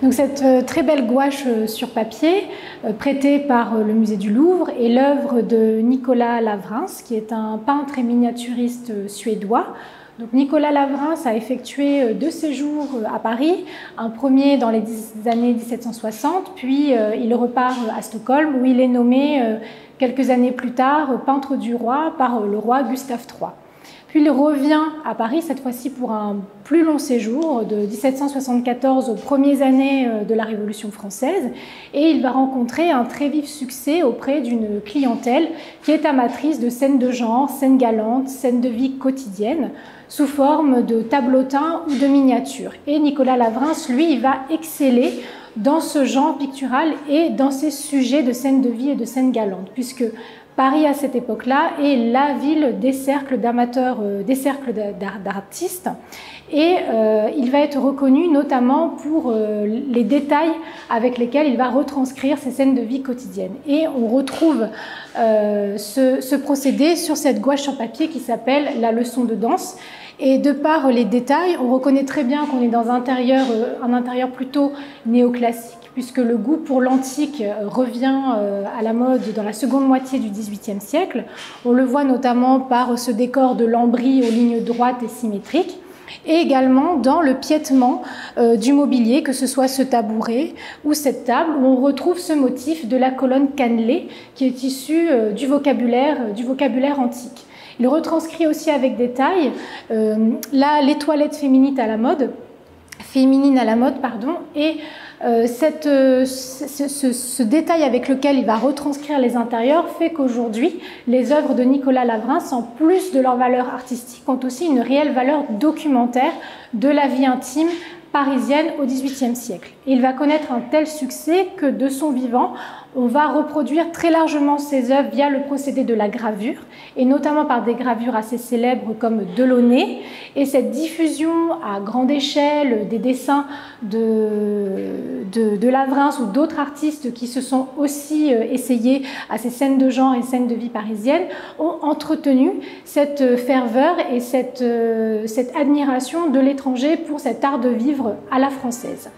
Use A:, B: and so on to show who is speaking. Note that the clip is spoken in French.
A: Donc cette très belle gouache sur papier, prêtée par le musée du Louvre, est l'œuvre de Nicolas Lavrens, qui est un peintre et miniaturiste suédois. Donc Nicolas Lavrens a effectué 2 séjours à Paris, un premier dans les années 1760, puis il repart à Stockholm où il est nommé quelques années plus tard peintre du roi par le roi Gustave III. Puis il revient à Paris, cette fois-ci pour un plus long séjour, de 1774 aux premières années de la Révolution française, et il va rencontrer un très vif succès auprès d'une clientèle qui est amatrice de scènes de genre, scènes galantes, scènes de vie quotidienne, sous forme de tableautins ou de miniatures. Et Nicolas Lavrens, lui, il va exceller dans ce genre pictural et dans ces sujets de scènes de vie et de scènes galantes, puisque Paris, à cette époque-là, est la ville des cercles d'amateurs, des cercles d'artistes, et il va être reconnu notamment pour les détails avec lesquels il va retranscrire ces scènes de vie quotidienne. Et on retrouve ce procédé sur cette gouache sur papier qui s'appelle la leçon de danse. Et de par les détails, on reconnaît très bien qu'on est dans un intérieur plutôt néoclassique, puisque le goût pour l'antique revient à la mode dans la seconde moitié du XVIIIe siècle. On le voit notamment par ce décor de lambris aux lignes droites et symétriques, et également dans le piétement du mobilier, que ce soit ce tabouret ou cette table, où on retrouve ce motif de la colonne cannelée qui est issu du vocabulaire antique. Il retranscrit aussi avec détail les toilettes féminines à la mode, et ce détail avec lequel il va retranscrire les intérieurs fait qu'aujourd'hui, les œuvres de Nicolas Lavrens, en plus de leur valeur artistique, ont aussi une réelle valeur documentaire de la vie intime parisienne au XVIIIe siècle. Et il va connaître un tel succès que de son vivant, on va reproduire très largement ses œuvres via le procédé de la gravure, et notamment par des gravures assez célèbres comme Delaunay. Et cette diffusion à grande échelle des dessins de Lavrens ou d'autres artistes qui se sont aussi essayés à ces scènes de genre et scènes de vie parisiennes ont entretenu cette ferveur et cette admiration de l'étranger pour cet art de vivre à la française.